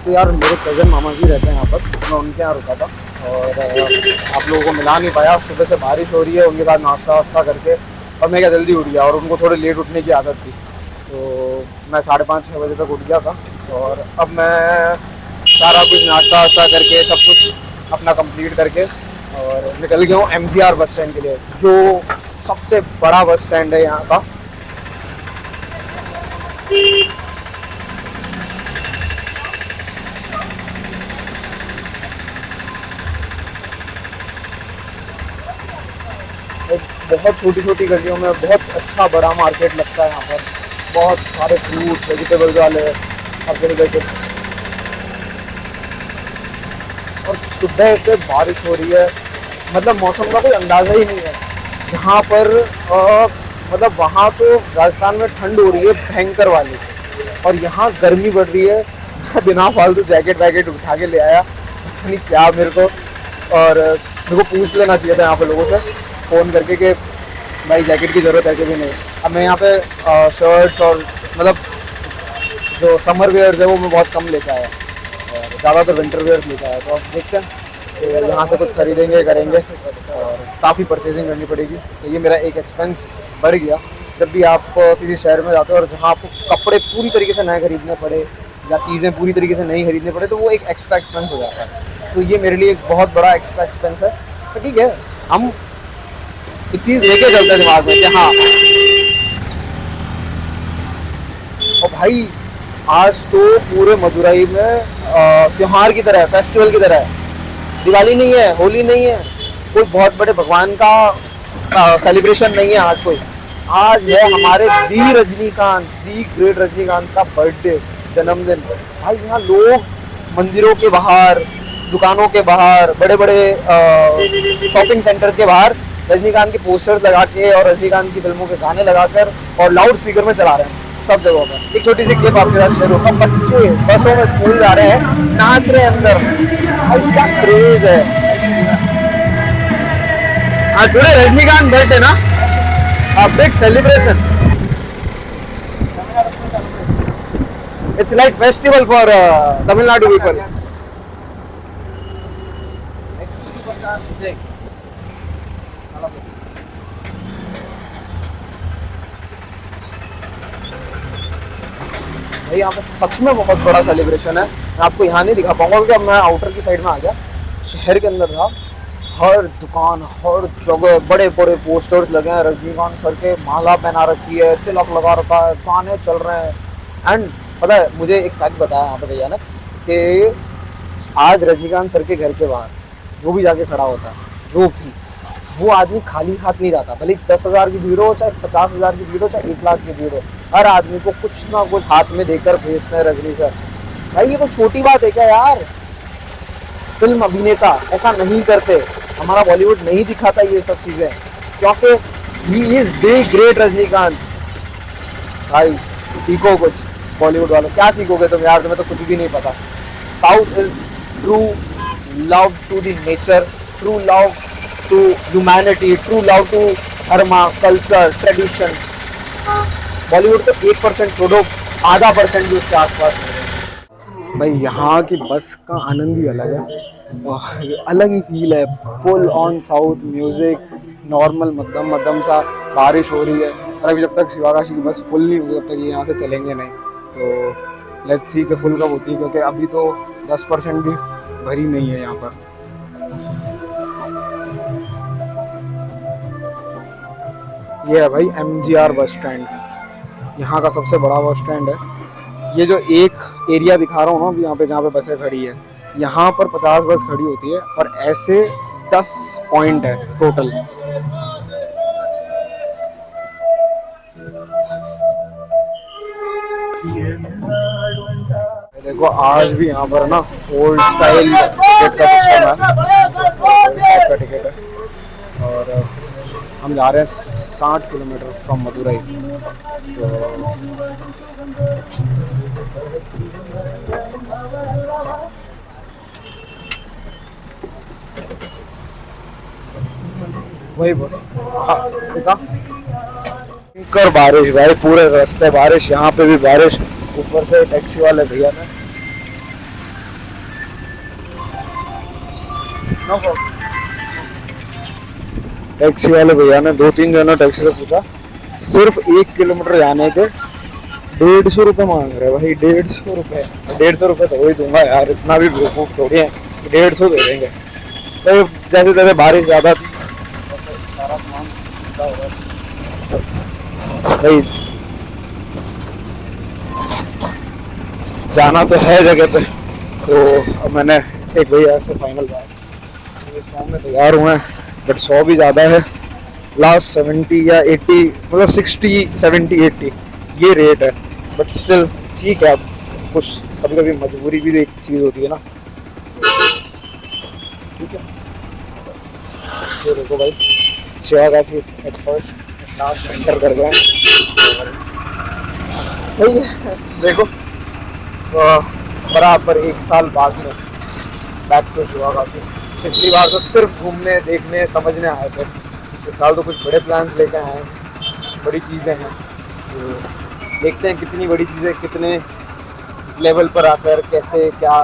तो यार मेरे कज़न मामा जी रहते हैं यहाँ पर, मैं उनके यहाँ रुका था और आप लोगों को मिला नहीं पाया। सुबह से बारिश हो रही है, उनके बाद नाश्ता वास्ता करके और मैं क्या जल्दी उठ गया और उनको थोड़ी लेट उठने की आदत थी, तो मैं 5:30-6 बजे तक उठ गया था। और अब मैं सारा कुछ नाश्ता वास्ता करके सब कुछ अपना कंप्लीट करके और निकल गया हूँ MGR बस स्टैंड के लिए, जो सबसे बड़ा बस स्टैंड है यहाँ का। बहुत छोटी छोटी गलियों में बहुत अच्छा बड़ा मार्केट लगता है यहाँ पर। बहुत सारे फ्रूट वेजिटेबल्स वाले हर जगह के। और सुबह से बारिश हो रही है, मतलब मौसम का कोई अंदाज़ा ही नहीं है। जहाँ पर मतलब वहाँ तो राजस्थान में ठंड हो रही है भयंकर वाली, और यहाँ गर्मी बढ़ रही है। बिना फालतू जैकेट वैकेट उठा के ले आया, नहीं क्या मेरे को। और मेरे को पूछ लेना चाहिए था यहाँ पे लोगों से फ़ोन करके कि भाई जैकेट की ज़रूरत है कि भी नहीं। अब मैं यहाँ पे शर्ट्स और मतलब जो समर वेयर्स है वो मैं बहुत कम लेके आया और ज़्यादातर विंटर वेयर्स लेके आया। तो अब देखते हैं कि यहाँ से कुछ खरीदेंगे करेंगे और काफ़ी परचेजिंग करनी पड़ेगी। तो ये मेरा एक एक्सपेंस बढ़ गया। जब भी आप किसी शहर में जाते हो और जहाँ आपको कपड़े पूरी तरीके से नए खरीदने पड़े या चीज़ें पूरी तरीके से नहीं खरीदने पड़े, तो वो एक एक्स्ट्रा एक्सपेंस हो जाता है। तो ये मेरे लिए एक बहुत बड़ा एक्स्ट्रा एक्सपेंस है। तो ठीक है, हम एक चीज़ लेके चलते हैं दिमाग में कि हाँ। और भाई आज तो पूरे मदुरई में त्योहार की तरह है, फेस्टिवल की तरह है। दिवाली नहीं है, होली नहीं है, कोई बहुत बड़े भगवान का सेलिब्रेशन नहीं है आज कोई। आज है हमारे दी रजनीकांत, दी ग्रेट रजनीकांत का बर्थडे, जन्मदिन। भाई यहाँ लोग मंदिरों के बाहर, दुकानों के बाहर, बड़े बड़े शॉपिंग सेंटर्स के बाहर रजनीकांत के पोस्टर्स लगा के और रजनीकांत की फिल्मों के गाने लगाकर और लाउड स्पीकर में चला रहे हैं सब जगहों पर। एक छोटी सी क्लिप आपके साथ शेयर होगा। बच्चे बसों में स्कूल जा रहे हैं, नाच रहे हैं अंदर। भाई क्या क्रेज है। आज थोड़े रजनीकांत बर्थडे ना, big celebration. It's like festival for Tamil Nadu people. भाई यहाँ पे सच में बहुत बड़ा सेलिब्रेशन है। मैं आपको यहाँ नहीं दिखा पाऊंगा क्योंकि अब मैं आउटर की साइड में आ गया। शहर के अंदर था, हर दुकान हर जगह बड़े बड़े पोस्टर्स लगे हैं। रजनीकांत सर के माला पहना रखी है, तिलक लगा रखा है, गाने चल रहे हैं। एंड पता है मुझे एक फैक्ट बताया यहाँ पे भैया ने कि आज रजनीकांत सर के घर के बाहर जो भी जाके खड़ा होता है, जो भी, वो आदमी खाली हाथ नहीं जाता। भले 10,000 की भीड़ हो, चाहे 50,000 की भीड़ हो, चाहे 1 लाख की भीड़ हो, हर आदमी को कुछ ना कुछ हाथ में देकर भेजते हैं रजनी सर। भाई ये कोई छोटी बात है क्या यार? फिल्म अभिनेता ऐसा नहीं करते, हमारा बॉलीवुड नहीं दिखाता ये सब चीज़ें, क्योंकि he is the great Rajinikanth. भाई सीखो कुछ बॉलीवुड वालों। क्या सीखोगे तुम यार, तुम्हें तो कुछ भी नहीं पता। South is true love to the nature, true love to humanity, true love to dharma, culture, tradition. Bollywood तो 1% छोड़ो, आधा % भी उसके आसपास है। भाई यहाँ की बस का आनंद ही अलग है और अलग ही फील है। Full on south music, normal मध्यम मध्यम सा बारिश हो रही है। और अभी जब तक शिवाकाशी की बस फुल नहीं हुई तब तक ये यहाँ से चलेंगे नहीं। तो लेट्स सी के फुल कब होती है, क्योंकि अभी तो 10% भी भरी नहीं है यहाँ पर। ये है भाई MGR बस स्टैंड, यहाँ का सबसे बड़ा बस स्टैंड है। ये जो एक एरिया दिखा रहा हूँ ना यहाँ पे, जहाँ पे बसें खड़ी है, यहाँ पर 50 बस खड़ी होती है और ऐसे 10 पॉइंट है टोटल। देखो आज भी यहाँ पर ना ओल्ड स्टाइल टिकट का सिस्टम है, टिकट है। और हम जा रहे हैं 60 किलोमीटर फ्रॉम मदुरई। तो वही कर बारिश भाई, पूरे रास्ते बारिश, यहाँ पे भी बारिश, ऊपर से टैक्सी वाले भैया ने नो प्रॉब्लम। टैक्सी वाले भैया ने 2-3 टैक्सी से पूछा, सिर्फ 1 किलोमीटर जाने के 150 रुपये मांग रहे भाई। 150 रुपये, 150 रुपये तो वही दूंगा यार, इतना भी बेवकूफ़ थोड़ी है, 150 दे देंगे। तो जैसे जैसे बारिश ज़्यादा थी सारा सामान हो रहा भाई। जाना तो है जगह पे, तो अब मैंने एक भैया से फाइनल बात, 100 में तैयार हुए हैं, बट 100 भी ज़्यादा है। लास्ट 70 या 80, मतलब 60, 70, 80 ये रेट है, बट स्टिल ठीक है। अब कुछ कभी कभी मजबूरी भी एक चीज़ होती है ना। ठीक है, ये देखो भाई, शिवागासी एट फर्स्ट लास्ट एंटर कर गए हैं। सही है। देखो बराबर 1 साल बाद में बैक टू शिवागासी। पिछली बार तो सिर्फ घूमने, देखने, समझने आए थे। इस साल तो कुछ बड़े प्लान्स लेकर आए हैं, बड़ी चीज़ें हैं। तो देखते हैं कितनी बड़ी चीज़ें कितने लेवल पर आकर कैसे क्या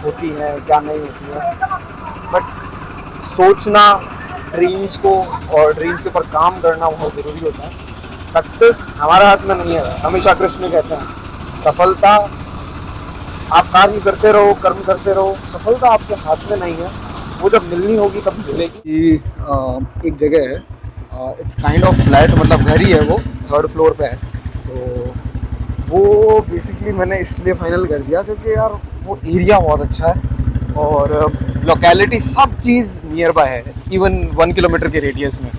होती हैं, क्या नहीं होती हैं। बट सोचना ड्रीम्स को, और ड्रीम्स के ऊपर काम करना बहुत ज़रूरी होता है। सक्सेस हमारे हाथ में नहीं है, हमेशा कृष्ण कहते हैं सफलता आप कर्म करते रहो, कर्म करते रहो, सफलता आपके हाथ में नहीं है, वो जब मिलनी होगी तब मिलेगी। एक जगह है, इट्स काइंड ऑफ फ्लैट, मतलब घर ही है वो, 3rd फ्लोर पे है। तो वो बेसिकली मैंने इसलिए फाइनल कर दिया क्योंकि यार वो एरिया बहुत अच्छा है, और लोकेलिटी सब चीज़ नियर बाय है, इवन 1 किलोमीटर के रेडियस में,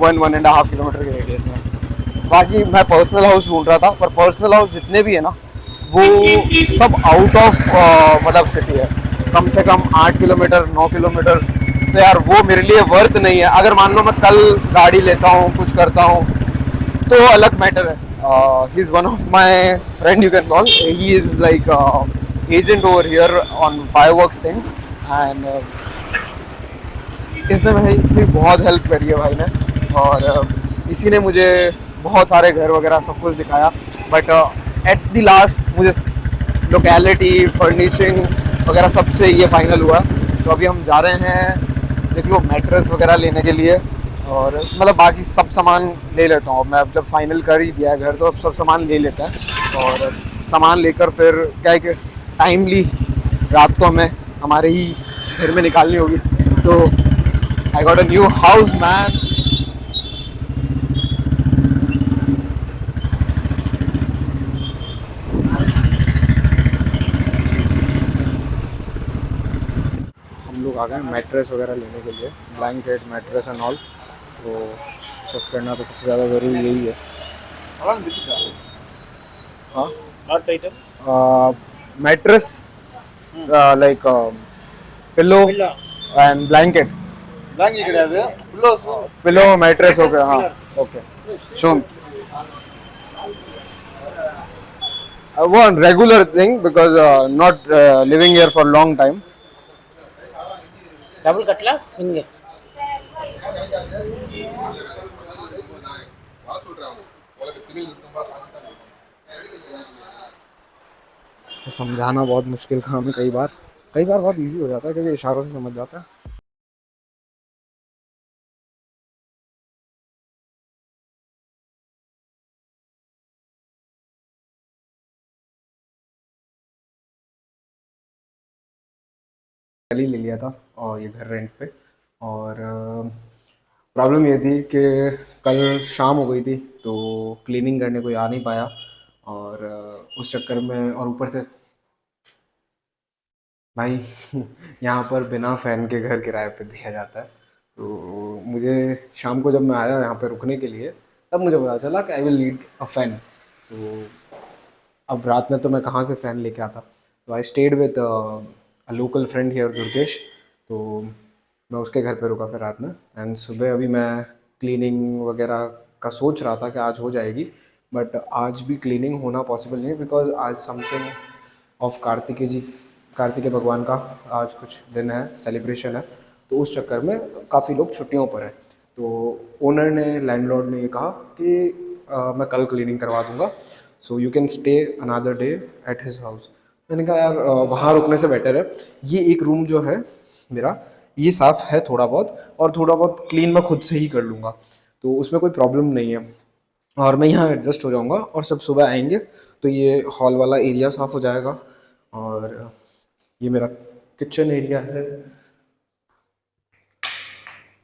1-1.5 किलोमीटर के रेडियस में। बाकी मैं पर्सनल हाउस ढूंढ रहा था, पर पर्सनल हाउस जितने भी है ना वो सब आउट ऑफ मतलब सिटी है, कम से कम 8 किलोमीटर 9 किलोमीटर। तो यार वो मेरे लिए वर्थ नहीं है। अगर मान लो मैं कल गाड़ी लेता हूँ, कुछ करता हूँ, तो अलग मैटर है। He is one of my friend, you can call, he is like agent over here on fireworks thing, and इसने मेरी बहुत हेल्प करी है भाई ने। और इसी ने मुझे बहुत सारे घर वगैरह सब कुछ दिखाया, बट एट द लास्ट मुझे लोकेलिटी, फर्निशिंग वगैरह सबसे ये फाइनल हुआ। तो अभी हम जा रहे हैं, देख लो, मैट्रेस वगैरह लेने के लिए, और मतलब बाकी सब सामान ले लेता हूँ मैं। अब जब फाइनल कर ही दिया है घर, तो अब सब सामान ले लेता है, और सामान लेकर फिर क्या है कि टाइमली रात को हमें हमारे ही घर में निकालनी होगी। तो I got a new house man. हम लोग आ गए मैट्रेस वगैरह लेने के लिए, ब्लैंकेट, मैट्रेस एंड ऑल। तो सब करना तो सबसे ज़्यादा ज़रूरी यही है। हाँ, mattress like pillow and blanket. Pillow mattress हो गया, हाँ okay. शून one regular thing because not living here for long time. Double कटला सिंगल तो समझाना बहुत मुश्किल काम है, कई बार बहुत इजी हो जाता है क्योंकि इशारों से समझ जाता है। कल ही ले लिया था और ये घर रेंट पे, और प्रॉब्लम ये थी कि कल शाम हो गई थी, तो क्लीनिंग करने कोई आ नहीं पाया, और उस चक्कर में, और ऊपर से भाई यहाँ पर बिना फ़ैन के घर किराए पे दिया जाता है। तो मुझे शाम को जब मैं आया यहाँ पे रुकने के लिए, तब मुझे पता चला कि I will need a fan. तो अब रात में तो मैं कहाँ से फ़ैन लेके आता। तो I stayed with a local friend here, Durgesh. तो मैं उसके घर पे रुका फिर रात में, एंड सुबह अभी मैं क्लीनिंग वगैरह का सोच रहा था कि आज हो जाएगी, बट आज भी क्लीनिंग होना पॉसिबल नहीं है, बिकॉज आज समथिंग ऑफ कार्तिकेय भगवान का आज कुछ दिन है, सेलिब्रेशन है। तो उस चक्कर में काफ़ी लोग छुट्टियों पर हैं। तो ओनर ने, लैंडलॉर्ड ने ये कहा कि मैं कल क्लीनिंग करवा दूंगा, so you can stay another day at his house. मैंने कहा यार वहाँ रुकने से बेटर है, ये एक रूम जो है मेरा, ये साफ़ है थोड़ा बहुत, और थोड़ा बहुत क्लीन मैं खुद से ही कर लूँगा, तो उसमें कोई प्रॉब्लम नहीं है। और मैं यहाँ एडजस्ट हो जाऊँगा, और सब सुबह आएंगे तो ये हॉल वाला एरिया साफ़ हो जाएगा। और ये मेरा किचन एरिया है।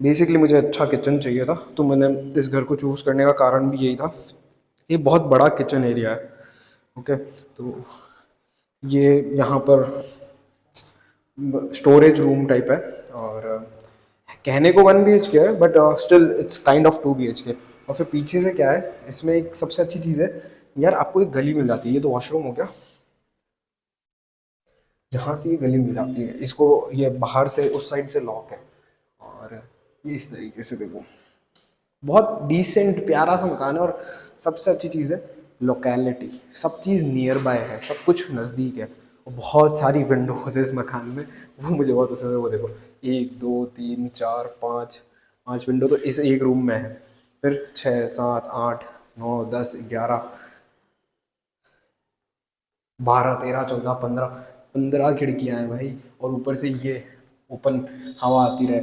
बेसिकली मुझे अच्छा किचन चाहिए था, तो मैंने इस घर को चूज़ करने का कारण भी यही था। ये बहुत बड़ा किचन एरिया है। ओके, तो ये यहाँ पर स्टोरेज रूम टाइप है, और कहने को 1 BHK है, but still it's kind of 2 BHK। और फिर पीछे से क्या है, इसमें एक सबसे अच्छी चीज़ है यार, आपको एक गली मिल जाती है। ये तो वॉशरूम हो गया, जहाँ से ये गली मिल जाती है, इसको ये बाहर से उस साइड से लॉक है। और ये इस तरीके से देखो, बहुत डिसेंट प्यारा सा मकान है। और सबसे अच्छी चीज़ है लोकेलिटी, सब चीज़ नियर बाय है, सब कुछ नज़दीक है। और बहुत सारी विंडोज है इस मकान में, वो मुझे बहुत पसंद है। वो देखो, 1 2 3 4 5, 5 विंडो तो इस एक रूम में है। फिर 6 7 8 9 10 11 12 13 14 15, 15 खिड़कियाँ हैं भाई। और ऊपर से ये ओपन हवा आती रहे,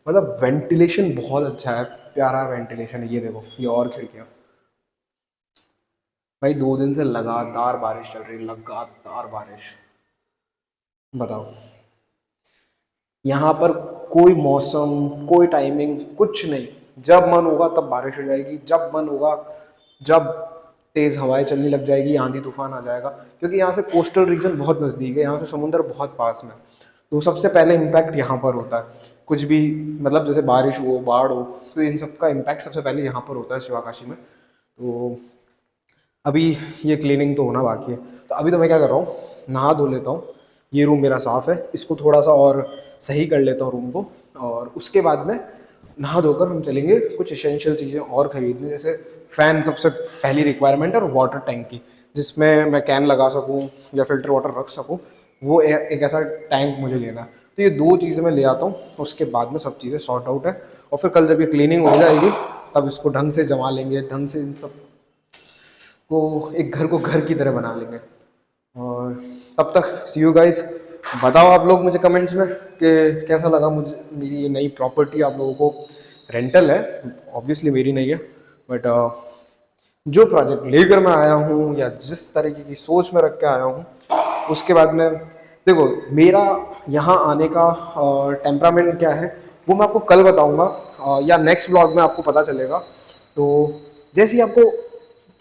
मतलब वेंटिलेशन बहुत अच्छा है, प्यारा वेंटिलेशन है। ये देखो, ये और खिड़कियाँ। भाई 2 दिन से लगातार बारिश चल रही है, लगातार बारिश। बताओ, यहाँ पर कोई मौसम, कोई टाइमिंग कुछ नहीं। जब मन होगा तब बारिश हो जाएगी, जब मन होगा, जब तेज़ हवाएं चलने लग जाएगी, आंधी तूफान आ जाएगा। क्योंकि यहाँ से कोस्टल रीजन बहुत नज़दीक है, यहाँ से समुंदर बहुत पास में है। तो सबसे पहले इम्पैक्ट यहाँ पर होता है। कुछ भी, मतलब जैसे बारिश हो, बाढ़ हो, तो इन सब का इम्पैक्ट सबसे पहले यहाँ पर होता है, शिवाकाशी में। तो अभी ये क्लीनिंग तो होना बाकी है। तो अभी तो मैं क्या कर रहा हूँ, नहा धो लेता हूँ। ये रूम मेरा साफ़ है, इसको थोड़ा सा और सही कर लेता हूँ रूम को। और उसके बाद में नहा धोकर हम चलेंगे कुछ इसेंशियल चीज़ें और ख़रीदने, जैसे फ़ैन सबसे पहली रिक्वायरमेंट है, और वाटर टैंक की, जिसमें मैं कैन लगा सकूँ या फिल्टर वाटर रख सकूँ। वो एक ऐसा टैंक मुझे लेना है। तो ये 2 चीज़ें मैं ले आता हूँ, उसके बाद में सब चीज़ें सॉर्ट आउट है। और फिर कल जब ये क्लीनिंग हो जाएगी, तब इसको ढंग से जमा लेंगे, ढंग से इन सब को, एक घर को घर की तरह बना लेंगे। और तब तक सी यू गाइस। बताओ आप लोग मुझे कमेंट्स में कि कैसा लगा मुझे मेरी ये नई प्रॉपर्टी। आप लोगों को रेंटल है, ऑब्वियसली मेरी नहीं है, बट जो प्रोजेक्ट लेकर मैं आया हूँ, या जिस तरीके की सोच में रख के आया हूँ, उसके बाद में देखो, मेरा यहाँ आने का टेम्परामेंट क्या है, वो मैं आपको कल बताऊँगा, या नेक्स्ट व्लॉग में आपको पता चलेगा। तो जैसे ही आपको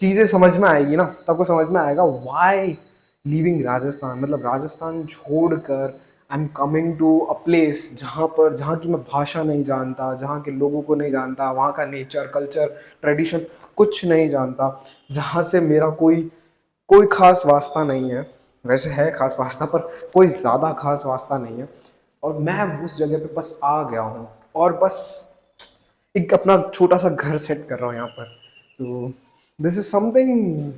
चीज़ें समझ में आएगी ना, तो आपको समझ में आएगा वाई लीविंग राजस्थान, मतलब राजस्थान छोड़कर I am coming to a place जहाँ की मैं भाषा नहीं जानता, जहाँ के लोगों को नहीं जानता, वहाँ का नेचर, कल्चर, ट्रेडिशन कुछ नहीं जानता, जहाँ से मेरा कोई कोई खास वास्ता नहीं है। वैसे है खास वास्ता, पर कोई ज़्यादा खास वास्ता नहीं है। और मैं उस जगह पे बस आ गया हूँ, और बस एक अपना छोटा सा घर सेट कर रहा हूँ यहाँ पर। तो दिस इज समथिंग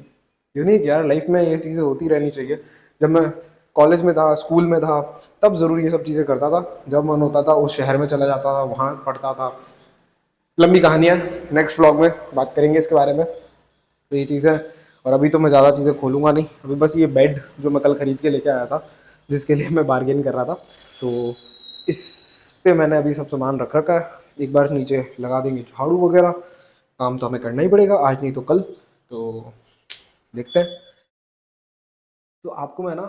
यूनिक यार, लाइफ में ये चीज़ें होती रहनी चाहिए। जब मैं कॉलेज में था, स्कूल में था, तब ज़रूर ये सब चीज़ें करता था। जब मन होता था उस शहर में चला जाता था, वहाँ पढ़ता था। लंबी कहानियाँ, नेक्स्ट व्लॉग में बात करेंगे इसके बारे में। तो ये चीज़ है। और अभी तो मैं ज़्यादा चीज़ें खोलूँगा नहीं, अभी बस ये बेड जो मैं कल ख़रीद के लेके आया था, जिसके लिए मैं बार्गेन कर रहा था, तो इस पे मैंने अभी सब सामान रख रखा है। एक बार नीचे लगा देंगे झाड़ू वगैरह, काम तो हमें करना ही पड़ेगा, आज नहीं तो कल। तो देखते हैं। तो आपको मैं ना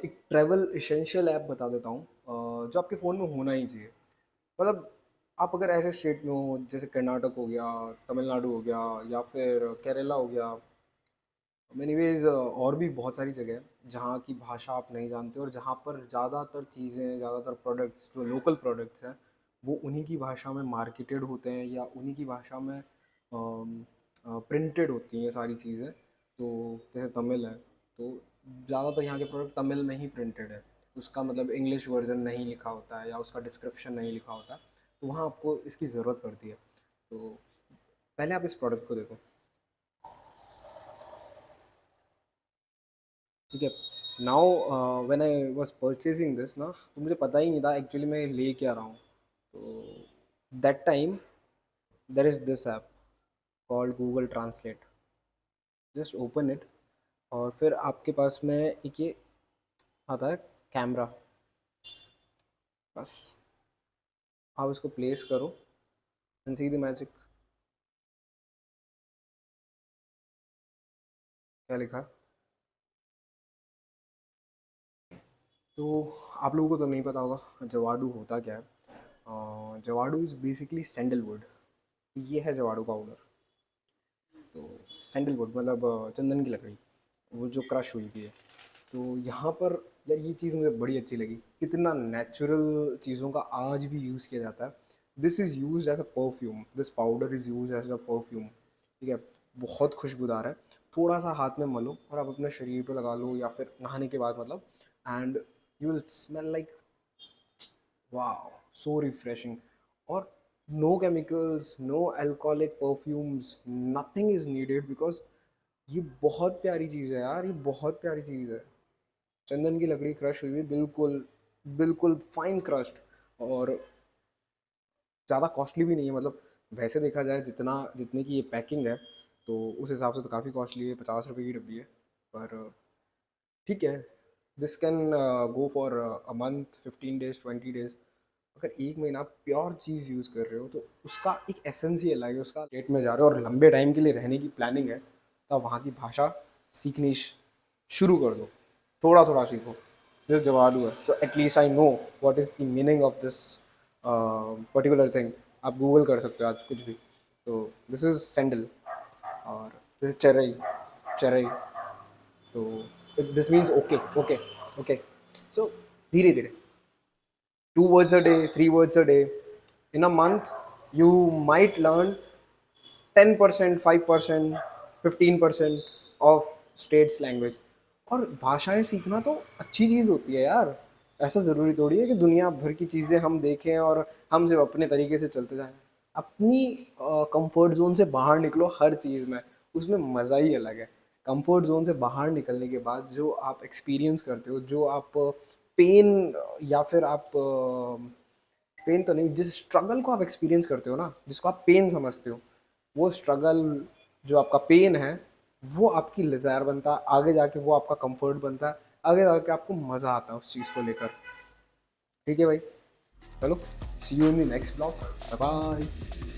एक ट्रैवल इसेंशियल ऐप बता देता हूँ, जो आपके फ़ोन में होना ही चाहिए। मतलब आप अगर ऐसे स्टेट में हो, जैसे कर्नाटक हो गया, तमिलनाडु हो गया, या फिर केरला हो गया, एनीवेज और भी बहुत सारी जगह है जहाँ की भाषा आप नहीं जानते, और जहाँ पर ज़्यादातर चीज़ें, ज़्यादातर प्रोडक्ट्स जो लोकल प्रोडक्ट्स हैं, वो उन्हीं की भाषा में मार्केटेड होते हैं, या उन्हीं की भाषा में प्रिंटेड होती हैं सारी चीज़ें। तो जैसे तमिल है, तो ज़्यादातर यहाँ के प्रोडक्ट तमिल में ही प्रिंटेड है, उसका मतलब इंग्लिश वर्जन नहीं लिखा होता है, या उसका डिस्क्रिप्शन नहीं लिखा होता है। तो वहाँ आपको इसकी ज़रूरत पड़ती है। तो पहले आप इस प्रोडक्ट को देखो, ठीक है। Now when I was purchasing this ना, तो मुझे पता ही नहीं था एक्चुअली मैं ले क्या रहा हूँ। तो that time there is this app called Google translate. Just open it, और फिर आपके पास में एक ये आता है कैमरा, बस आप इसको प्लेस करो एंड सी द मैजिक। क्या लिखा है? तो आप लोगों को तो नहीं पता होगा जवाडू होता क्या है। जवाडू इज़ बेसिकली सैंडलवुड। ये है जवाडू पाउडर। तो सैंडलवुड मतलब चंदन की लकड़ी, वो जो क्रश हुई थी है। तो यहाँ पर यार ये चीज़ मुझे बड़ी अच्छी लगी, कितना नेचुरल चीज़ों का आज भी यूज़ किया जाता है। This is use as a perfume, this powder is use as a perfume. ठीक है, बहुत खुशबूदार है। थोड़ा सा हाथ में मलो और आप अपने शरीर पर लगा लो या फिर नहाने के बाद मतलब, and you will smell like wow, so refreshing. और no chemicals, no alcoholic perfumes, nothing is needed, because ये बहुत प्यारी चीज़ है यार, ये बहुत प्यारी चीज़ है। चंदन की लकड़ी क्रश हुई हुई, बिल्कुल बिल्कुल फाइन क्रश्ड, और ज़्यादा कॉस्टली भी नहीं है। मतलब वैसे देखा जाए जितना जितने की ये पैकिंग है तो उस हिसाब से तो काफ़ी कॉस्टली है, 50 रुपये की डब्बी है। पर ठीक है, this can go for a month, 15 days, 20 days. अगर एक महीना आप प्योर चीज़ यूज़ कर रहे हो तो उसका एक एसेंस ही अलग है। उसका स्टेट में जा रहे हो और लंबे टाइम के लिए रहने की प्लानिंग है, तो आप वहाँ की भाषा सीखनी शुरू कर दो, थोड़ा थोड़ा सीखो। जैसे जवाडू है तो at least I know what is the meaning of this particular thing. आप गूगल कर सकते हो आज कुछ भी। तो दिस इज़ सैंडल, और दिस इज चरई, चरई। तो this means okay, okay, okay. So धीरे धीरे, 2 words a day, 3 words a day. In a month, you might learn 10%, 5%, 15% of state's language. और भाषाएं सीखना तो अच्छी चीज़ होती है यार। ऐसा ज़रूरी थोड़ी है कि दुनिया भर की चीज़ें हम देखें और हम सिर्फ अपने तरीके से चलते जाएं। अपनी कंफर्ट जोन से बाहर निकलो हर चीज़ में, उसमें मज़ा ही अलग है। कंफर्ट जोन से बाहर निकलने के बाद जो आप एक्सपीरियंस करते हो, जो आप पेन, या फिर आप पेन तो नहीं, जिस स्ट्रगल को आप एक्सपीरियंस करते हो ना, जिसको आप पेन समझते हो, वो स्ट्रगल, जो आपका पेन है, वो आपकी डिज़ायर बनता है, आगे जाके वो आपका कंफर्ट बनता है, आगे जाके आपको मज़ा आता है उस चीज़ को लेकर। ठीक है भाई, चलो, see you in the next blog, bye bye.